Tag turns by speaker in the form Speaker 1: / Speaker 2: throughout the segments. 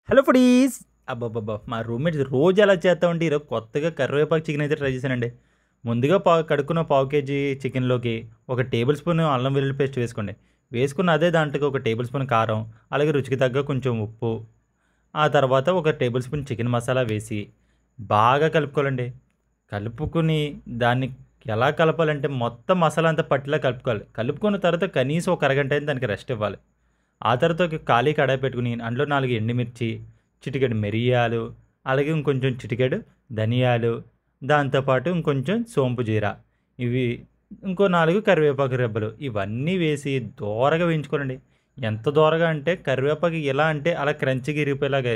Speaker 1: Hello foodies. అబ్బబ్బబ్బా! మా roommates రోజు అలా చేస్తామంటే ఈరోజు కొత్తగా కరివేపాకు చికెన్ అయితే ట్రై చేశానండి. ముందుగా కడుక్కున్న పావు కేజీ చికెన్‌లోకి ఒక టేబుల్ స్పూన్ అల్లం వెల్లుల్లి పేస్ట్ వేసుకోండి. వేసుకున్న అదే దాంట్లోకి ఒక టేబుల్ స్పూన్ కారం, అలాగే రుచికి తగ్గ కొంచెం ఉప్పు, ఆ తర్వాత ఒక టేబుల్ స్పూన్ చికెన్ మసాలా వేసి బాగా కలుపుకోవాలండి. కలుపుకొని దాన్ని ఎలా కలపాలంటే మొత్తం మసాలా అంతా పట్టేలా కలుపుకోవాలి. కలుపుకున్న తర్వాత కనీసం ఒక అరగంట అయినా దానికి రెస్ట్ ఇవ్వాలి. ఆ తర్వాత ఒక ఖాళీ కడాయి పెట్టుకొని అందులో 4 ఎండుమిర్చి, చిటికెడు మిరియాలు, అలాగే ఇంకొంచెం చిటికెడు ధనియాలు, దాంతో పాటు ఇంకొంచెం సోంపు జీర, ఇవి ఇంకో 4 కరివేపాకు రెబ్బలు ఇవన్నీ వేసి దోరగా వేయించుకోవాలండి. ఎంత దోరగా అంటే కరివేపాకు ఎలా అంటే అలా క్రంచీగా ఇరిగిపోయేలాగా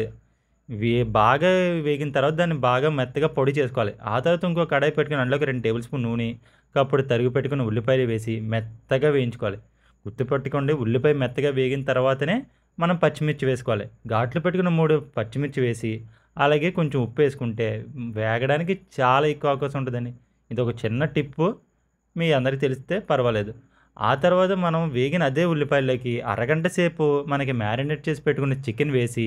Speaker 1: బాగా వేగిన తర్వాత దాన్ని బాగా మెత్తగా పొడి చేసుకోవాలి. ఆ తర్వాత ఇంకో కడాయి పెట్టుకొని అందులోకి 2 టేబుల్ స్పూన్ నూనె, కప్పుడు తరిగి పెట్టుకున్న ఉల్లిపాయలు వేసి మెత్తగా వేయించుకోవాలి. గుర్తుపెట్టుకోండి, ఉల్లిపాయ మెత్తగా వేగిన తర్వాతనే మనం పచ్చిమిర్చి వేసుకోవాలి. ఘాట్లు పెట్టుకున్న 3 పచ్చిమిర్చి వేసి, అలాగే కొంచెం ఉప్పు వేసుకుంటే వేగడానికి చాలా ఎక్కువ అవకాశం ఉంటదండి. ఇదొక చిన్న టిప్పు. మీ అందరికి తెలిస్తే పర్వాలేదు. ఆ తర్వాత మనం వేగిన అదే ఉల్లిపాయల్లోకి అరగంట సేపు మనకి మ్యారినేట్ చేసి పెట్టుకున్న చికెన్ వేసి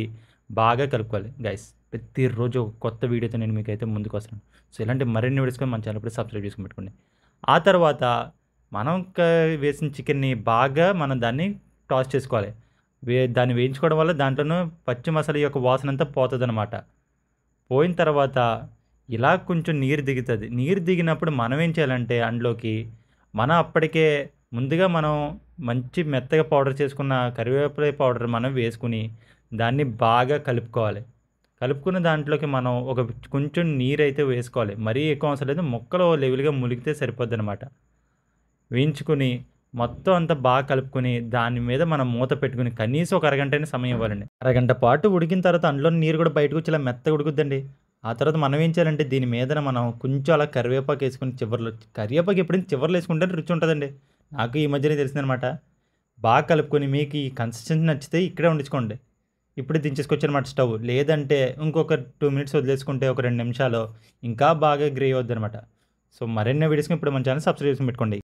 Speaker 1: బాగా కలుపుకోవాలి. గైస్, ప్రతిరోజు ఒక కొత్త వీడియోతో నేను మీకైతే ముందుకొస్తాను. సో, ఇలాంటి మరిన్ని వీడియోస్ కోసం మన ఛానల్ ఇప్పుడే సబ్స్క్రైబ్ చేసుకొని పెట్టుకోండి. ఆ తర్వాత మనం వేసిన చికెన్‌ని బాగా మనం దాన్ని టాస్ చేసుకోవాలి. దాన్ని వేయించుకోవడం వల్ల దాంట్లోను పచ్చి మసాలా యొక్క వాసనంతా పోతదనమాట. పోయిన తర్వాత ఇలా కొంచెం నీరు దిగుతది. నీరు దిగినప్పుడు మనం ఏం చేయాలంటే అందులోకి మనం అప్పటికే ముందుగా మనం మంచి మెత్తగా పౌడర్ చేసుకున్న కరివేపాకు పౌడర్ మనం వేసుకొని దాన్ని బాగా కలుపుకోవాలి. కలుపుకున్న దాంట్లోకి మనం కొంచెం నీరైతే వేసుకోవాలి. మరీ ఎక్కువ అవసరం లేదు. ముక్కలు లెవెల్‌గా ములిగితే సరిపోద్దనమాట. వేయించుకొని మొత్తం అంతా బాగా కలుపుకొని దాని మీద మనం మూత పెట్టుకొని కనీసం ఒక అరగంటైనా సమయం ఇవ్వాలండి. అరగంట పాటు ఉడికిన తర్వాత అందులోని నీరు కూడా బయటకొచ్చి ఇలా మెత్తగా ఉడుకుద్దండి. ఆ తర్వాత మనం ఏం చేయాలంటే దీని మీదన మనం కొంచెం అలా కరివేపాకేసుకొని చివర్లో, కరివేపాకు ఎప్పుడైనా చివర్లో ఏసుకుంటేనే రుచి ఉంటదండి. నాకు ఈ మధ్యనే తెలిసిందనమాట. బాగా కలుపుకొని మీకు ఈ కన్సిస్టెన్సీ నచ్చితే ఇక్కడే వండించుకోండి. ఇప్పుడే దించేసుకోవచ్చనమాట స్టవ్. లేదంటే ఇంకొక 2 మినిట్స్ వదిలేసుకుంటే ఒక 2 నిమిషాలు ఇంకా బాగా గ్రేవీ అవుద్దనమాట. సో, మరిన్ని వీడియోస్‌కి ఇప్పుడు మన ఛానల్ సబ్స్క్రైబ్ చేసుకొని పెట్టుకోండి.